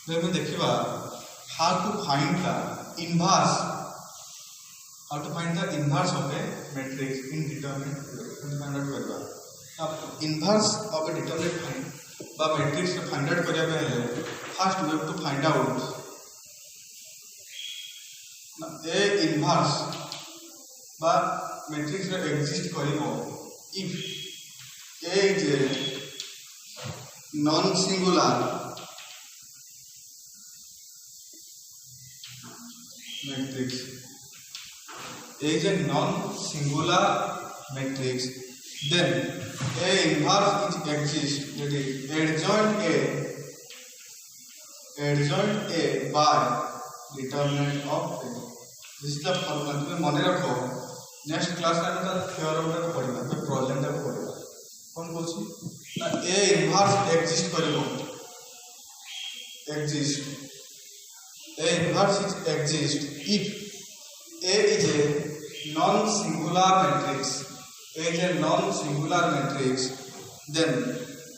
then देखिबा how to find the inverse of a matrix in determinant find out करबा now inverse of a determinant find बा matrix find out करिया पहले first we have to find out a inverse बा matrix रे exist करिवो if a is a non singular matrix is a non-singular matrix, then A inverse is exists, that is adjoint A by determinant of A. This is the formula. तुम्हें मने रखो next class में हम theorem को पढ़िबा तो problem को पढ़िबा कौन बोलछि ना A inverse exist करिवो exist A inverse is exist if A is a non-singular matrix. A is a non-singular matrix. Then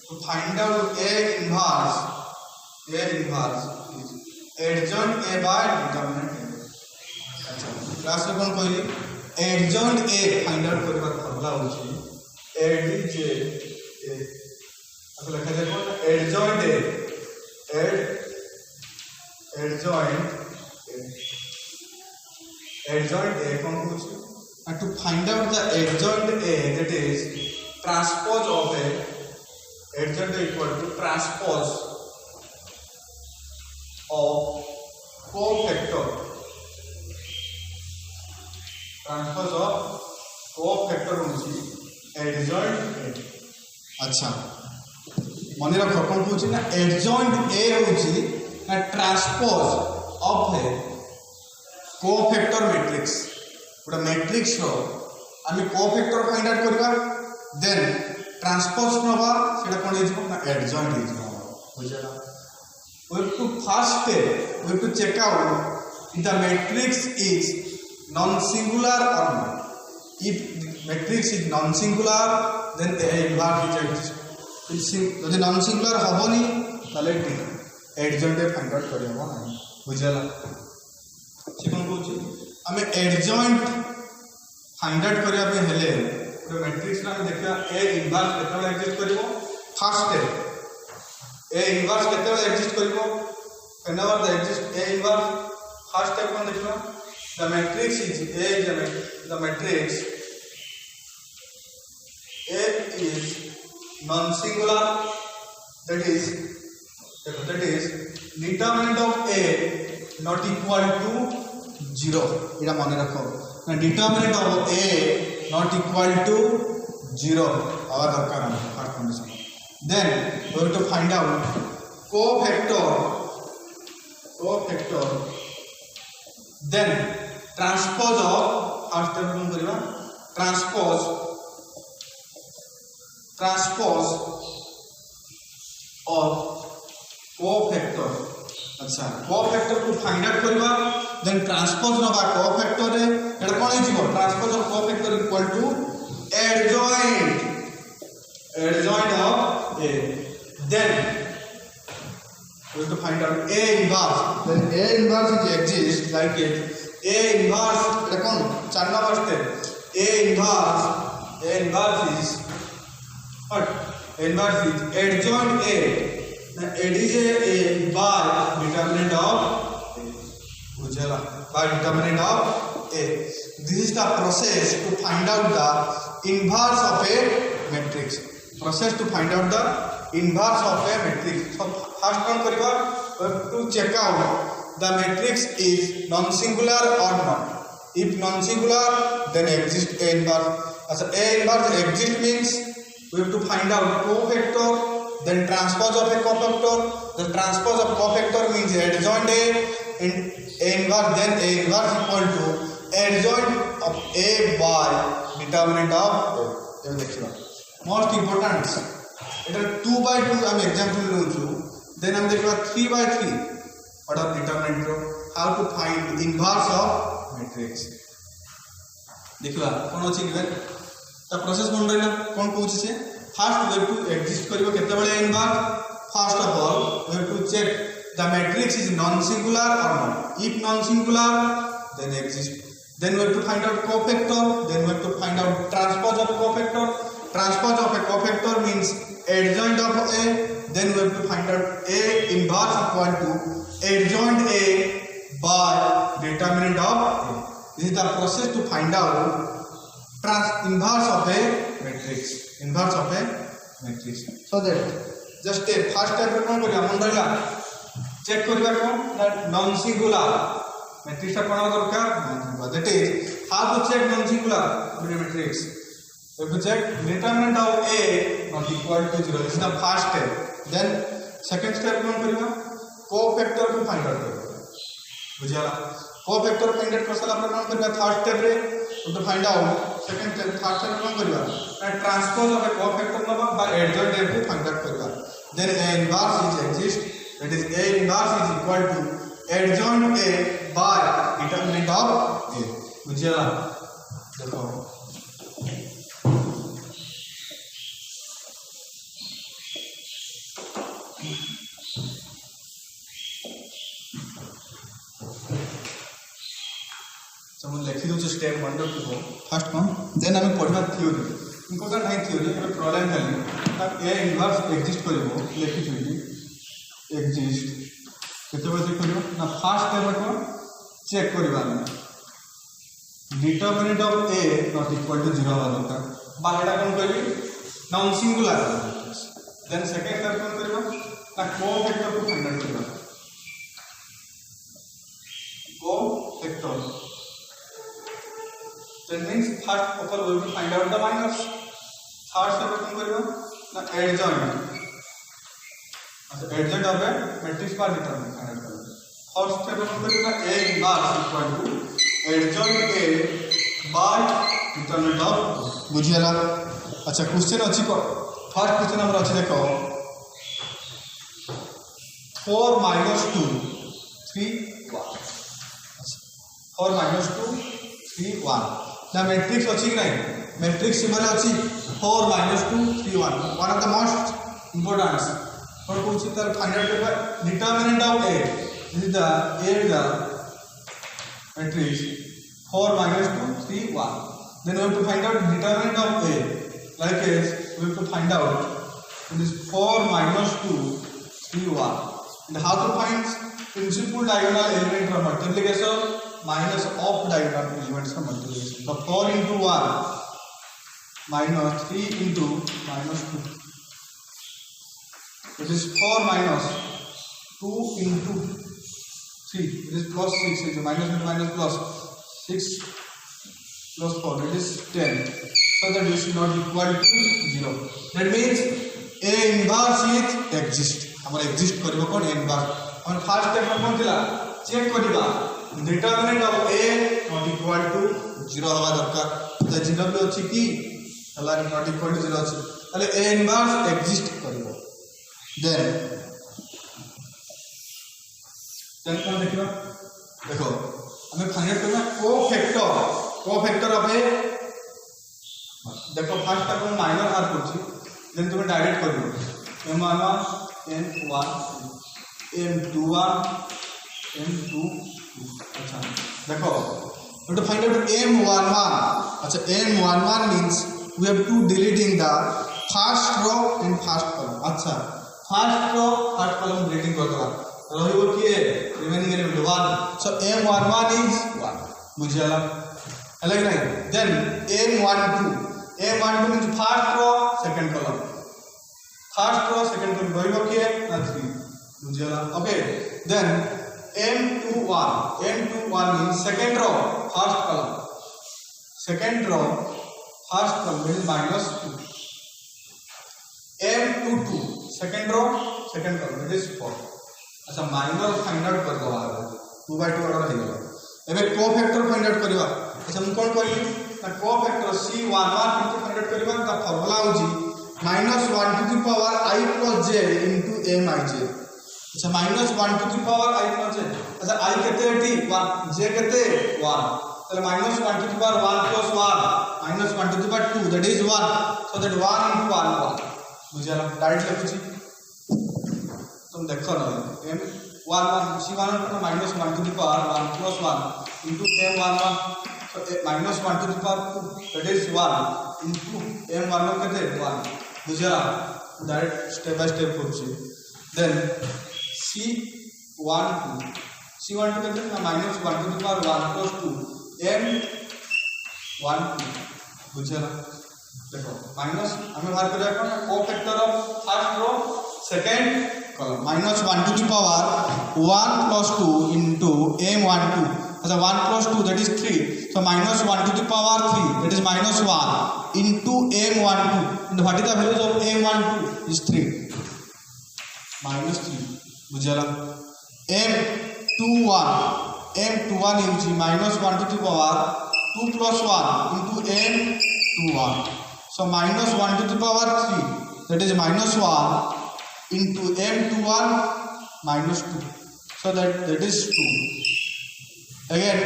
to find out A inverse is adjoint A by determinant A. अच्छा class में कौन कहली adjoint A find out करबा formula होची adj A अब लिखा जाए कौन adjoint A adjoint A कौन पूछे and to find out the adjoint A, that is transpose of A, adjoint A equal to transpose of cofactor होची adjoint A. अच्छा मने रखो कौन पूछे ना adjoint A होची ना transpose of A cofactor matrix गोटे मैट्रिक्स रो आम कोफैक्टर फाइंड आउट करबा देन ट्रांसपोज नबा सेटा कोन हिजो ना एडजॉइंट हिजो बुझला we have to first step we have to check out if the matrix is non singular or not if matrix is non singular then A inverse is exist यदि non singular हबनी ताले adjoint find out करबा ना बुझला से कोन कहूची हमें adjoint find out करिया पे हेले गोटे मैट्रिक्स रा देखा ए इनवर्स केतेबेले एग्जिस्ट करिवो फर्स्ट स्टेप ए इनवर्स केतेबेले एग्जिस्ट करिवो whenever the exist A inverse first step कोन देखिबा the matrix is A is the matrix A is non singular that is determinant of A not equal to 0 इरा माने रखो ना determinant of A not equal to 0 आवर दरकार है first condition then we have to find out cofactor then transpose of first step कोन करबा transpose of cofactor अच्छा कोफैक्टर को फाइंड आउट करबा देन ट्रांसपोज नबा कोफैक्टर रे एटा कोन हिजो transpose of cofactor equal to adjoint of A then we have to find out A inverse then A inverse is exist like it A inverse Etah cone 4 number step A inverse is what inverse is adjoint A now it is a by determinant of बुझला by determinant of A. This is the process to find out the inverse of a matrix. Process to find out the inverse of a matrix. So first one करिबा to check out the matrix is non-singular or not. If non-singular, then exist A inverse. As A inverse exist means we have to find out cofactor, then transpose of a cofactor. The transpose of cofactor means adjoint A in A inverse, then A inverse equal to adjoint of A by determinant of A. ये देखिए most important इधर 2 by 2 हम example लूँचु then हम देखिए 3 by 3 order determinant row how to find inverse of matrix देखिए कौन अच्छी given ता प्रोसेस कौन रहना कौन पूछे से फर्स्ट वे टू एग्जिस्ट करिवो केते बेले inverse first of all we have to check the matrix is non-singular or not. If non-singular, then exist. Then we have to find out cofactor. Then we have to find out transpose of cofactor. Transpose of a cofactor means adjoint of A. Then we have to find out A inverse equal to adjoint A by determinant of A. This is the process to find out inverse of a matrix. Inverse of a matrix. So that just a first step कौन करिया मन रहिला check करिया कौन non singular matrix टा कोन दरकार non-singular. That is how to check non-singular matrix. We have to check determinant of A not equal to 0. This is the first step. Then second step कौन करिया cofactor को find out करिया बुझिया cofactor find out करसला पर कौन करिया third step रे to find out second step third step कौन करिया transpose of a cofactor नबा by adjoint A को find out करिया. Then A inverse is exist. That is A inverse is equal to adjoint A by determinant of A. बुझिया देखो तो लिखी दो स्टेप 1 2 फर्स्ट कौन देन हमें पढ़ा थ्योरी इंपोर्टेंट है थ्योरी ए प्रॉब्लम खाली तब ए इनवर्स एग्जिस्ट करिवो लिखि थ्योरी एग्जिस्ट केते बजे करिवो ना फर्स्ट स्टेप को चेक करबा determinant of A not equal to 0 होगा दरकार बाकीटा कोन करबी non singular then second step कोन करबा ना कोफैक्टर को फाइंड आउट करबा cofactor. That means first of all we will find out the minus. Third step we will do the adjoint. So adjoint of a matrix पर determine find out. Fourth step we will do the A inverse equal to adjoint A by determinant of. बुझिया ला अच्छा question अच्छी को first question हमर अच्छी देखो 4 minus 2 3 1 4 minus 2 3 1 ना matrix अच्छी कि नहीं मैट्रिक्स सिंबल अच्छी 4 minus 2 3 1 one of the most important और कुछ इधर फाइंड आउट करना determinant of A. This is the A is the matrix 4 minus 2 3 1. Then we have to find out determinant of A. Like this we have to find out this 4 minus 2 3 1. And how to find principal diagonal element from multiplication minus of diagonal elements from multiplication. So 4 into 1 minus 3 into minus 2. This is 4 minus 2 into 3. It is plus 6. It is minus into minus plus 6 plus 4. It is 10. So that this is not equal to 0. That means A inverse is exist. हमारा exist करिबा कोन inverse. और first step में कौन थिला check करिबा determinant of A not equal to 0 होगा दरकार. तो 0 भी अछि कि हला नॉट इक्वल टू 0 अछि ताले A इनवर्स एग्जिस्ट करिवो. देन कौन देखिबा देखो हमें फाइंड करना कोफैक्टर ऑफ A. देखो फर्स्ट स्टेप में माइनर आर करछि देन तुम direct करिवो m11 m1 m21 m22. अच्छा देखो we have to find out m11. अच्छा m11 means we have to deleting the first row and first column. अच्छा first row first column deleting कर दो रहिबो कि remaining element 1. so m11 is 1 बुझियाला अलग नहीं. then m12 means first row second column first row second column रहिबो कि ना 3 बुझियाला. okay then m21 means second row first column first column is minus 2. m22 second row second column it is 4. अच्छा minor find out कर दो 2 by 2 order हो गया. एबे cofactor find out करबा. अच्छा हम कोन करी ना कोफैक्टर c11 किंतु फाइंड आउट करबा ता formula होजी -1 to the power I plus j into mij. अच्छा -1 to the power I plus j. अच्छा I केते एटी 1 j केते 1 ताले -1 to the power 1 plus 1 -1 to the power 2 that is 1. so that 1 into 1 1 बुझियाला direct लिखुची तुम देखो ना 1 C11 minus 1 to the power 1 plus 1 into M11 so minus 1 to the power 2 that is 1 into M11 kete 1 बुझला direct step by step करछी then C12 कते minus 1 to the power 1 plus 2 M12 बुझला देखो minus हमें बाहर कर रखा है cofactor of first row second column minus 1 to the power 1 plus 2 into M12 अच्छा 1 plus 2 that is 3 so minus 1 to the power 3 that is minus 1 into M12 and what is the value of M12 is 3 minus 3 बुझला M21 is minus 1 to the power 2 plus 1 into M21 so minus 1 to the power 3 that is minus 1 into M21 minus 2 so that is 2 again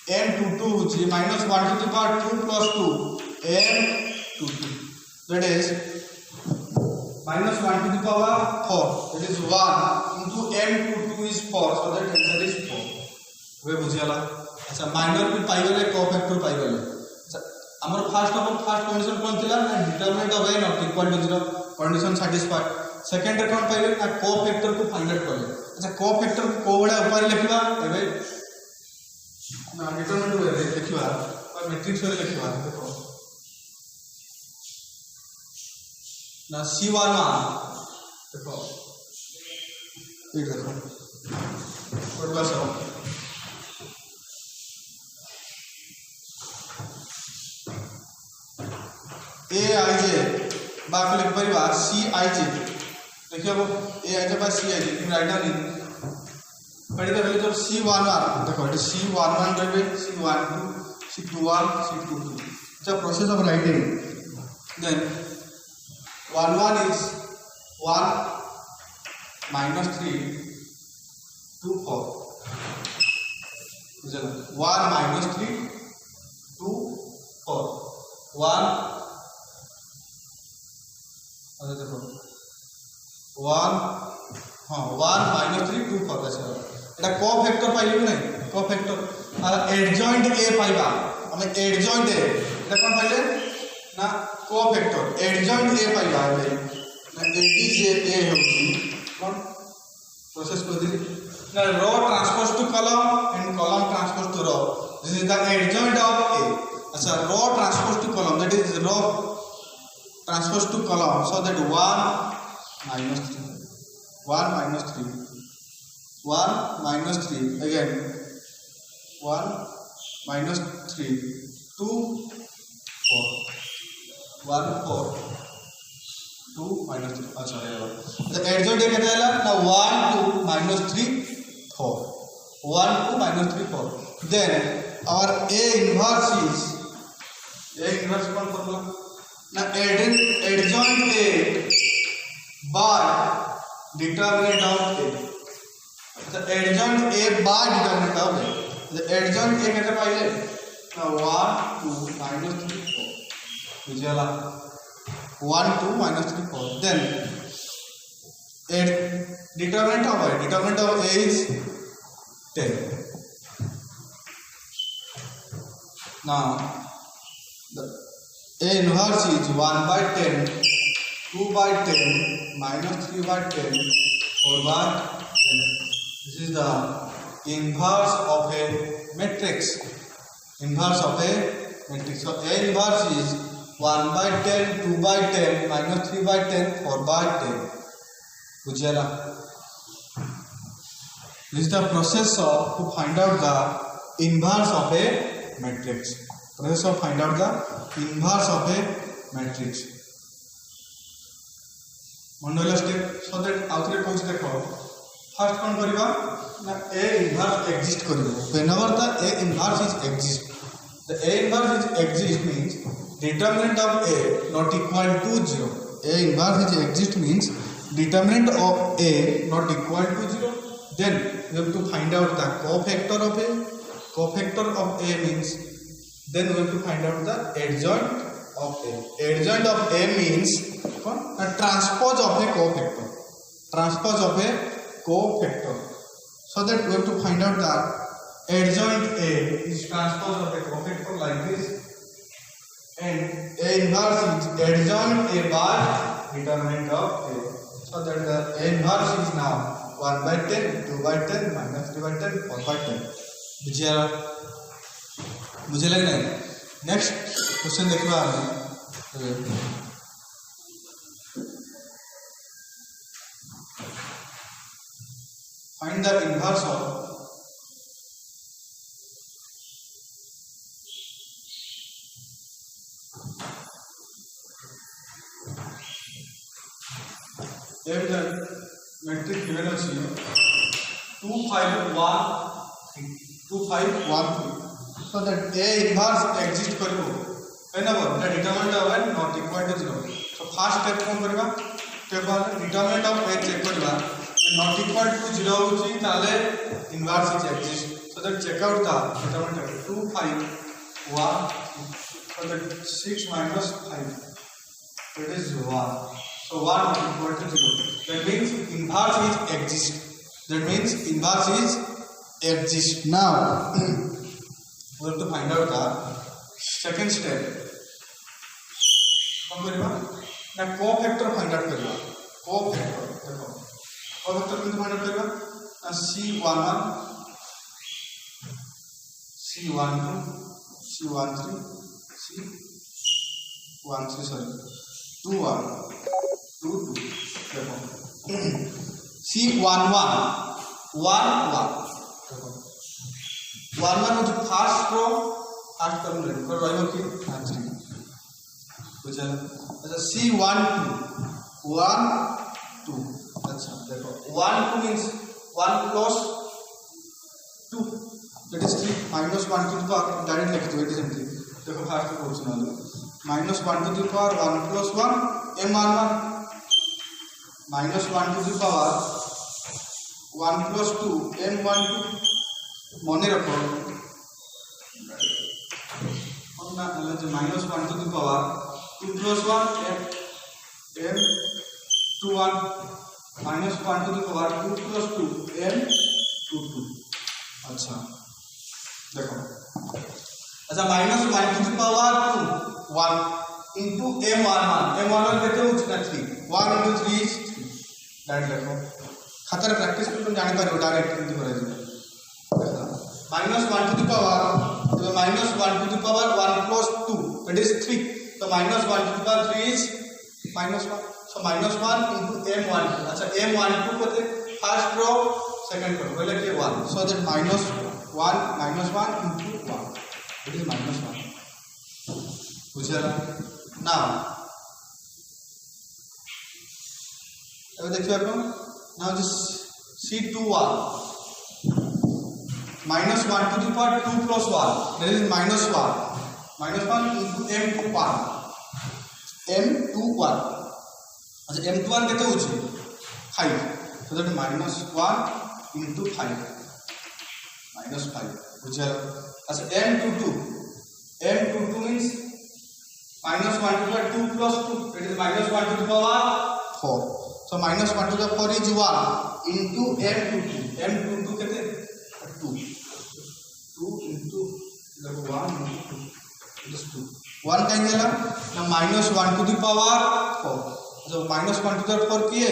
M22 which is minus 1 to the power 2 plus 2 M22 that is minus 1 to the power 4 that is 1 into M22 is 4 so that answer is 4 वे बुझियाला अच्छा minor भी पाई गले cofactor पाई गले अच्छा हमर first condition कोन थिला ना determinant of A not equal to 0 condition satisfied second रे कोन पाइले ना कोफैक्टर को फाइंड आउट करले अच्छा कोफैक्टर को कोबडा ऊपर लिखिबा एबे ना डिटरमिनेंट वे लिखिबा और मैट्रिक्स रे लिखिबा देखो ना C11 देखो ये देखो पढ़वा सब ए आई जे बाकी लिख परिवार सी आई जे देखिए वो ए आई जे बाय सी आई जे राइट डाउन पढ़ी तो पहले जब C11 देखो ये C11 रहे C12 C21 C22 जब process of writing then 11 is 1 minus 3 2 4 1 minus 3 2 4 1 अरे देखो 1 हाँ 1 minus 3 2 4 अच्छा এটা কোফ্যাক্টর পাইলি না কোফ্যাক্টর আর এডজয়েন্ট এ পাইবা আমি এডজয়েন্ট এ এটা কোন পাইলে ना कोफैक्टर एडजॉइंट ए पाइबा है ना एडी जे ए होची कोन प्रोसेस को दिली ना row transpose to column and column transpose to row this is the adjoint of A अच्छा row transpose to column that is row transpose to column so that 1 minus 3 again 1 minus 3 2 4 1 4 2 minus 3 अच्छा ये तो adjoint ये कहता है ना 1 2 minus 3 4 1 2 minus 3 4 then our A inverse is कौन formula ना adjoint A by determinant of A तो adjoint A by determinant of A तो adjoint A कहते पाइले ना 1 2 minus 3 4 बुझला 1 2 minus 3 4 then determinant of A is 10 now the A inverse is 1 by 10 2 by 10 minus 3 by 10 4 by 10 this is the inverse of a matrix so A inverse is 1 by 10 2 by 10 minus 3 by 10 4 by 10 बुझियाला this is the process of to find out the inverse of a matrix मंडला step so that आउथरे कोच देखो first कोन करबा ना A inverse exist करिवो whenever the A inverse is exist the A inverse is exist means determinant of A not equal to 0 A inverse is exist means determinant of A not equal to 0 then we have to find out the cofactor of A means then we have to find out the adjoint of A means a transpose of a cofactor cofactor. So that we have to find out that adjoint A is transpose of a cofactor like this, and A inverse is adjoint A by determinant of A. So that the A inverse is now 1 by 10, 2 by 10, minus 3 by 10, 4 by 10. मुझे लग रहा है next question देखिए आपने find the inverse of if the metric given is 2 5 1 2 5 1 3. So that A inverse exist करिवो whenever the determinant of n not equal to 0. So first step कौन करिवा step one determinant of A check करिवा not equal to 0 होची ताले inverse is exist. So that check out the determinant of 2 5 1. So that 6 minus 5 that is 1. So 1 is equal to 0. That means inverse is exist. That means inverse is exist. Now we have to find out the second step. कौन करेगा ना cofactor find out करेगा cofactor देखो cofactor किंतु find out करेगा ना C11 C12 C13 C13 sorry 21 22 देखो C11 1 1 देखो 1 1 जो फर्स्ट रो फर्स्ट कॉलम रे कर रहइबो कि 3 बुझल अच्छा C12 1 2 अच्छा देखो 1 2 means 1 plus 2 that is 3 minus 1 to the power direct लिख दो एग्जैक्टली देखो फर्स्ट क्वेश्चन वाला minus 1 to the power 1 plus 1 m11 minus 1 to the power 1 plus 2 m12 मने रखो ना जो minus 1 to the power 2 plus 1 m21 minus 1 to the power 2 plus 2 m22 अच्छा देखो अच्छा minus 1 to the power 2 1 into m11 कितने हो चुका 3 1 into 3 is 3 डायरेक्ट देखो खतर प्रैक्टिस में तुम जाने पारे डायरेक्ट कितने करेंगे minus 1 to the power so minus 1 to the power 1 plus 2 that is 3 so minus 1 to the power 3 is minus 1 so minus 1 into m12 अच्छा m12 को first row second row बोले कि 1 so that minus 1 into 1 it is minus 1 बुझा now अब देखिए अपन now this C21 minus 1 to the power 2 plus 1 that is minus 1 into m21 अच्छा m21 कितने हो ची 5 so that minus 1 into 5 minus 5 बुझा अच्छा m22 means minus 1 to the power 2 plus 2 that is minus 1 to the power 4 so minus 1 to the power is 1 into m22 कितने 2 into 1 into 2 is 2 1 कहीं गया ना minus 1 to the power 4 जो minus 1 to the power किए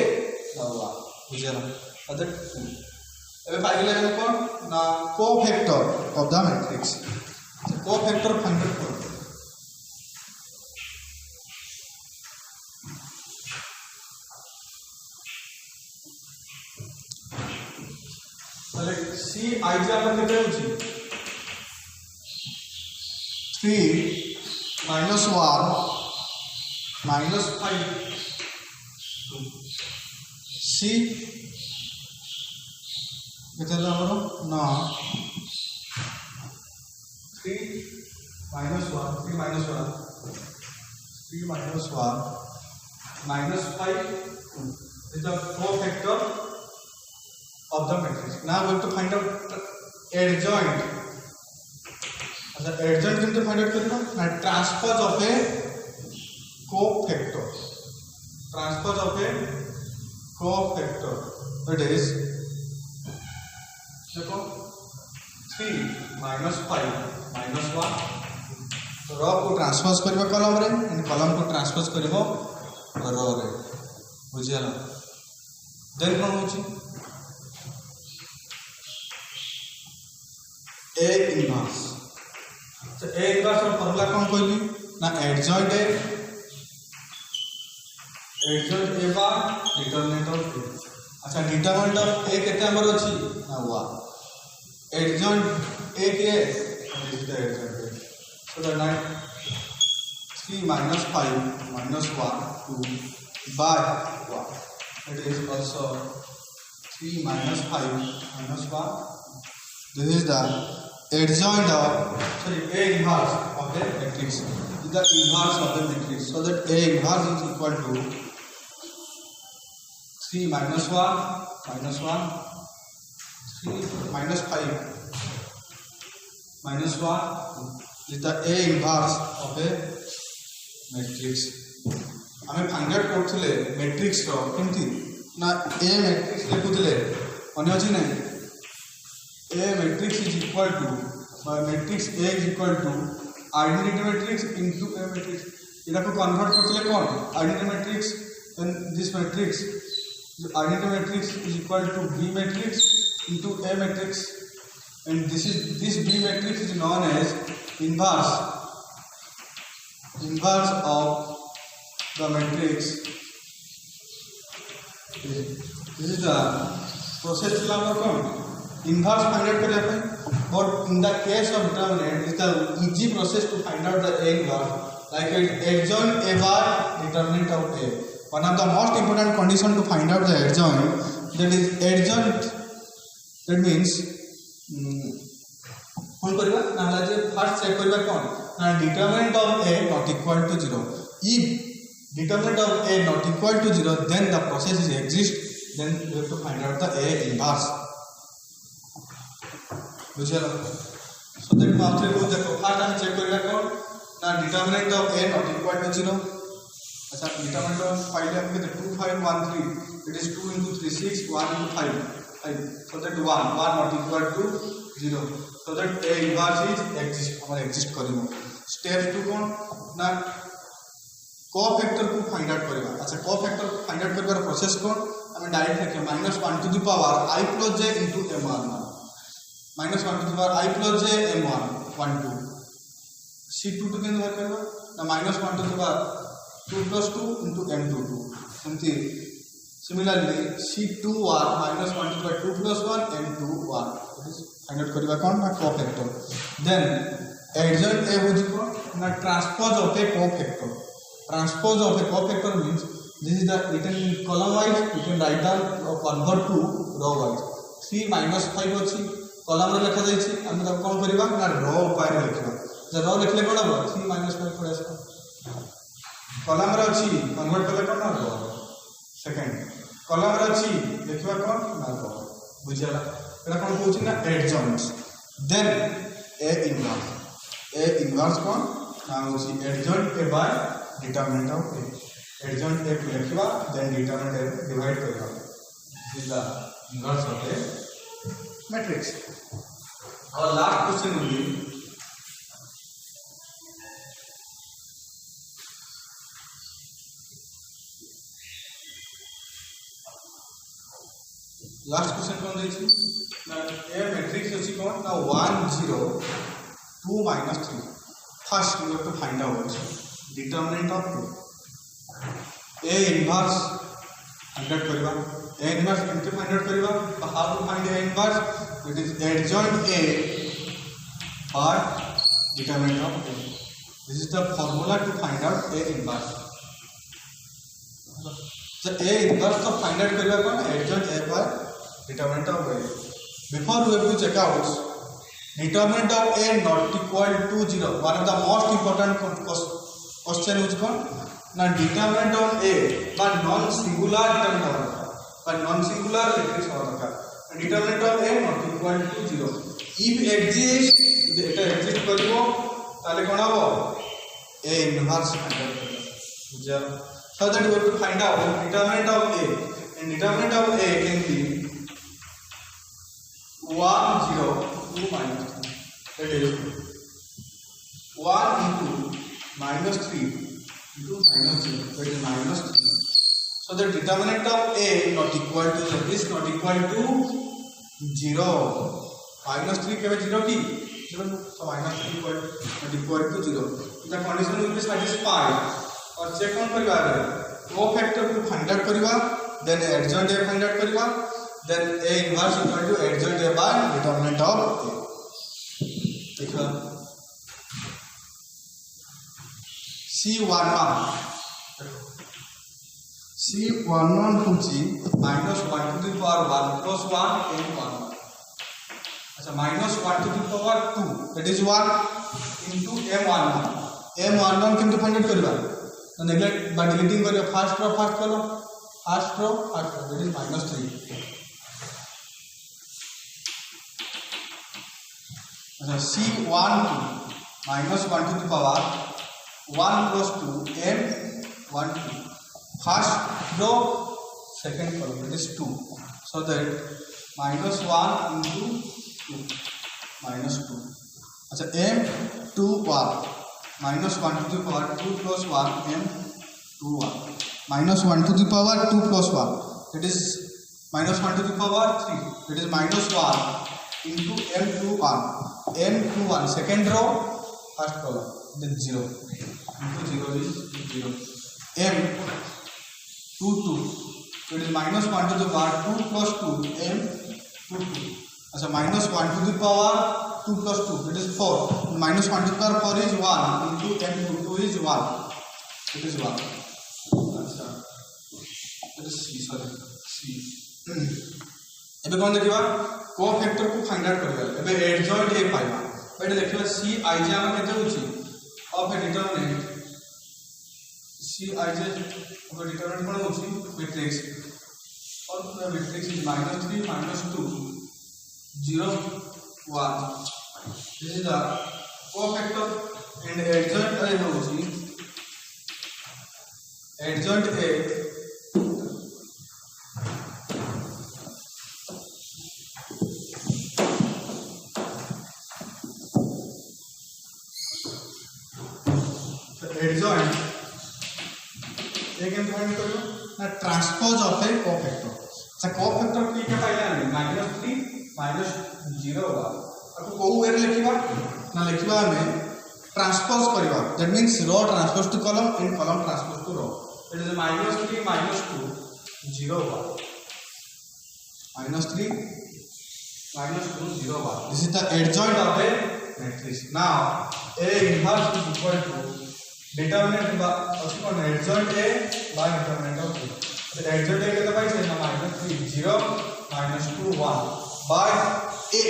ना बुझे ना other 2 अबे फाइनल है कौन ना cofactor of the matrix cofactor find out करो पहले C I J अपन कितने हो ची 3 minus 1 minus 5 C कितना हमारा ना 3 minus 1 minus 5 is the cofactor of the matrix. Now we have to find out adjoint. अच्छा adjoint किंतु find out करना ना transpose of a cofactor. Transpose of a cofactor. That is 3 -5 -1 रो को transpose करबो column रे एंड कॉलम को transpose करबो रो रे बुझियाला देन कोन होची ए इनवर्स तो ए इनवर्स रो फार्मूला कोन कहली ना adjoint A bar determinant of A अच्छा डिटरमिनेंट ऑफ ए केते हमर अछि ना 1 एडजॉइंट ए के this is the adjoint A so the 3 -5 -1 2 by 1 it is also 3 -5 -1 this is the adjoint of A inverse of the matrix the inverse of the matrix so that A inverse is equal to 3 -1 -1 3 -5 -1 is the A inverse of a matrix हमें find out करथले matrix रो केमती ना A matrix लिखुथले मने अछि नै A matrix is equal to matrix A is equal to identity matrix into A matrix इरा को convert करथले cone identity matrix then this matrix the identity matrix is equal to B matrix into A matrix and this B matrix is known as inverse of the matrix this is the process number cone inverse find out करिया पे but in the case of determinant it is the easy process to find out the A inverse like adjoint A bar determinant of A one of the most important condition to find out the adjoint that is adjoint that means कौन करबा नाला जे first check करबा कोन ना determinant of A not equal to 0 if determinant of A not equal to 0 then the process is exist then we have to find out the A inverse बुझलो so that मात्र को देखो first हम check करबा कोन ना determinant of A not equal to 0 अच्छा determinant of file हम के 2513 it is 2 into 3 6 1 into 5 so that 1 not equal to 0 so that A inverse is exist हमारे exist करिवो स्टेप 2 कोन ना कोफैक्टर को फाइंड आउट करबा अच्छा कोफैक्टर को फाइंड आउट करबार प्रोसेस कोन हमें डायरेक्ट लिखे -1 to the power I plus j into m1 -1 to the power I plus j m1 1 2 c2 to केन बात करबा ना -1 to the power 2 plus 2 into m22 समथि similarly c21 -1 to the power 2 plus 1 m21 find out करबा कोन ना cofactor then adjoint A होजी कोन ना transpose of A cofactor transpose of a cofactor means this is the written in column wise you can write down or convert to row wise 3 -5 अछि column रे लिखा जाय छी हम तब कोन करबा ना रो उपाय रे लिखबा जे रो लिखले कोन हो 3 -5 पड़े आसे column रे अछि कन्वर्ट करले कोन ना रो सेकंड column रे अछि लिखबा कोन ना रो बुझियाला एटा कोन कहउछि ना adjoint then A inverse कोन ना होछि adjoint A by determinant of A adjoint A लिखबा then determinant A divide करबा is the inverse of a matrix और लास्ट क्वेश्चन होगी लास्ट क्वेश्चन कोन दै छी ना A matrix अछि कोन ना 1 0 2 -3 first we have to find out determinant of A inverse find out करबा A inverse केमते find out करबा how to find A inverse it is adjoint A by determinant of A this is the formula to find out A inverse so A inverse to find out करबा कोन adjoint A by determinant of A before we have to check out determinant of A not equal to 0 one of the most important question is कोन ना determinant of A but non singular determinant but non singular matrix होता है determinant of A not equal to 0 if exist eta exist करिवो ताले कोन हो A inverse find out बुझा so that we have to find out determinant of A and determinant of A can be 1 0 2 -3 it is 1 into minus 3 into minus 0, that is minus 3. So the determinant of A not equal to is not equal to 0. Minus 3 केवल 0 की 0, so minus 3 not equal to 0. The condition will be satisfied. और check कौन करिवा cofactor को find out करिवा, then adjoint A find out करिवा, then A inverse equal to adjoint A by determinant of A. देखो C11 होची minus 1 to the power 1 plus 1 m1. अच्छा minus 1 to the power 2 that is 1 into m11. m11 किंतु find out करिवा, तो neglect by deleting करियो first row first column first row that is minus 3. अच्छा C12 minus 1 to the power 1 plus 2 m12 first row second column that is 2, so that minus 1 into 2 minus 2. अच्छा m21 minus 1 to the power 2 plus 1 m21 minus 1 to the power 2 plus 1 that is minus 1 to the power 3 that is minus 1 into m21 second row first column then 0 into 0 is 0. m22 so it is minus 1 to the power 2 plus 2 m22. अच्छा minus 1 to the power 2 plus 2 that is 4, minus 1 to the power 4 is 1 into m22 is 1, it is 1. अच्छा that is C, sorry C. एबे कोन देखिबा cofactor को find out करबा, एबे adjoint A पाइबा बेटे देखिबा C I J हम केते होची of A determinant C I J of A determinant कोन होची मैट्रिक्स और matrix is -3 -2 0 1. This is the cofactor and adjoint A होची adjoint A adjoint एक हम फाइंड करियो ना ट्रांसपोज ऑफ ए कोफैक्टर. अच्छा कोफैक्टर की के पाइला -3 -0 बा आपको को वे लिखिबा ना लिखिबा हमें ट्रांसपोज करिवा, that means row transpose to column and column transpose to row. It is -3 -2 0 बा -3 -2 0 बा. This is the adjoint of a matrix. Now A inverse is equal to determinant by adjoint A by determinant of A. The adjoint A केते पाइछे ना -3 0 -2 1 by A.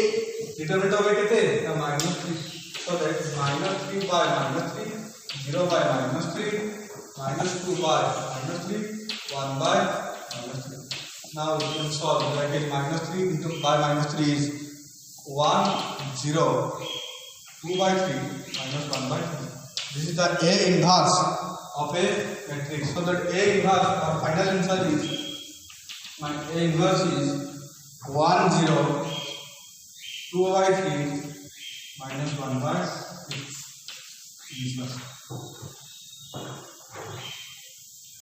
Determinant of A केते ना -3, so that -3 by -3 0 by -3 -2 by -3 1 by -3. Now we can solve. That is -3 into by -3 is 1 0 2 by 3 -1 by 3. This is the A inverse of a matrix. So that A inverse, our final answer is A inverse is 1 0 2 by 3 -1 by 3.